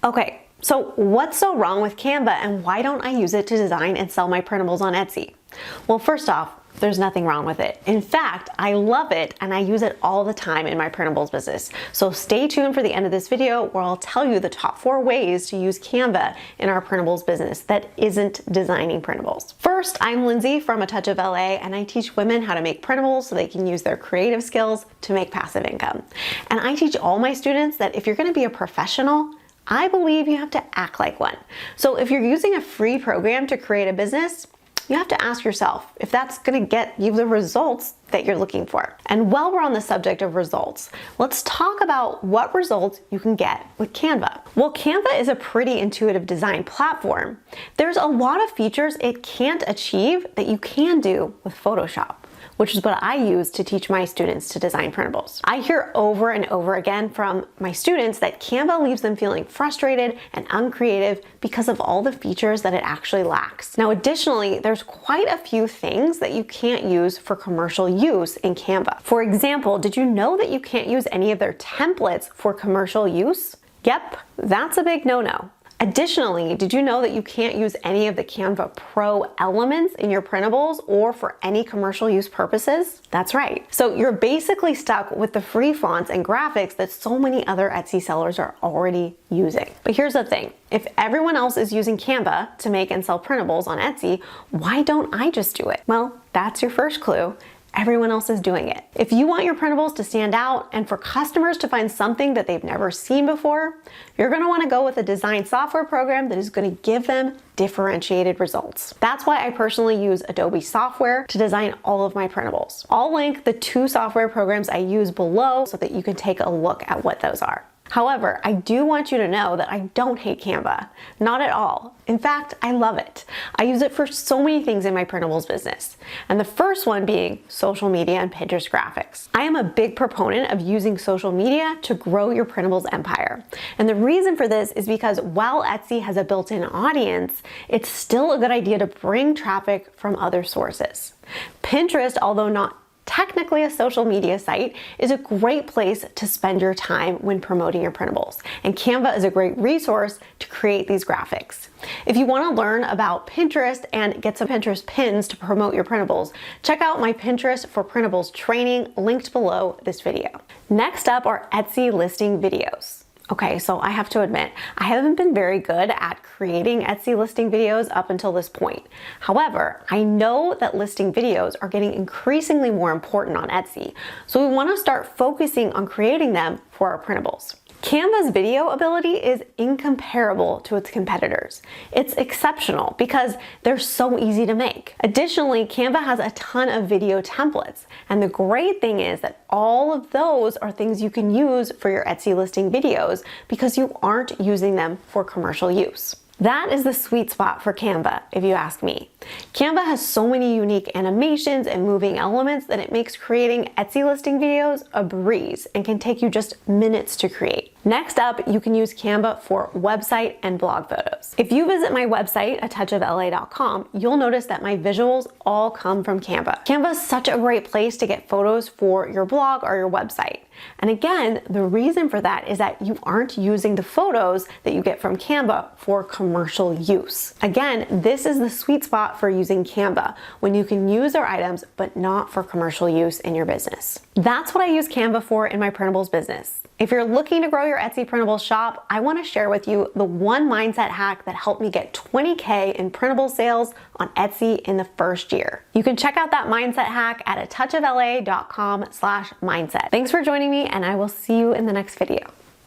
Okay, so what's so wrong with Canva and why don't I use it to design and sell my printables on Etsy? Well, first off, there's nothing wrong with it. In fact, I love it and I use it all the time in my printables business. So stay tuned for the end of this video where I'll tell you the top 4 ways to use Canva in our printables business that isn't designing printables. First, I'm Lindsay from A Touch of LA and I teach women how to make printables so they can use their creative skills to make passive income. And I teach all my students that if you're going to be a professional, I believe you have to act like one. So if you're using a free program to create a business, you have to ask yourself if that's going to get you the results that you're looking for. And while we're on the subject of results, let's talk about what results you can get with Canva. Well, Canva is a pretty intuitive design platform. There's a lot of features it can't achieve that you can do with Photoshop, which is what I use to teach my students to design printables. I hear over and over again from my students that Canva leaves them feeling frustrated and uncreative because of all the features that it actually lacks. Now, additionally, there's quite a few things that you can't use for commercial use in Canva. For example, did you know that you can't use any of their templates for commercial use? Yep, that's a big no-no. Additionally, did you know that you can't use any of the Canva Pro elements in your printables or for any commercial use purposes? That's right. So you're basically stuck with the free fonts and graphics that so many other Etsy sellers are already using. But here's the thing. If everyone else is using Canva to make and sell printables on Etsy, why don't I just do it? Well, that's your first clue. Everyone else is doing it. If you want your printables to stand out and for customers to find something that they've never seen before, you're going to want to go with a design software program that is going to give them differentiated results. That's why I personally use Adobe software to design all of my printables. I'll link the 2 software programs I use below so that you can take a look at what those are. However, I do want you to know that I don't hate Canva. Not at all. In fact, I love it. I use it for so many things in my printables business. And the first one being social media and Pinterest graphics. I am a big proponent of using social media to grow your printables empire. And the reason for this is because while Etsy has a built-in audience, it's still a good idea to bring traffic from other sources. Pinterest, although not technically a social media site, is a great place to spend your time when promoting your printables. And Canva is a great resource to create these graphics. If you want to learn about Pinterest and get some Pinterest pins to promote your printables, check out my Pinterest for Printables training linked below this video. Next up are Etsy listing videos. Okay, so I have to admit, I haven't been very good at creating Etsy listing videos up until this point. However, I know that listing videos are getting increasingly more important on Etsy, so we want to start focusing on creating them for our printables. Canva's video ability is incomparable to its competitors. It's exceptional because they're so easy to make. Additionally, Canva has a ton of video templates, and the great thing is that all of those are things you can use for your Etsy listing videos because you aren't using them for commercial use. That is the sweet spot for Canva, if you ask me. Canva has so many unique animations and moving elements that it makes creating Etsy listing videos a breeze and can take you just minutes to create. Next up, you can use Canva for website and blog photos. If you visit my website, atouchofla.com, you'll notice that my visuals all come from Canva. Canva is such a great place to get photos for your blog or your website. And again, the reason for that is that you aren't using the photos that you get from Canva for commercial use. Again, this is the sweet spot for using Canva, when you can use their items but not for commercial use in your business. That's what I use Canva for in my printables business. If you're looking to grow your Etsy printables shop, I want to share with you the one mindset hack that helped me get 20K in printable sales on Etsy in the first year. You can check out that mindset hack at atouchofla.com/mindset. Thanks for joining me, and I will see you in the next video.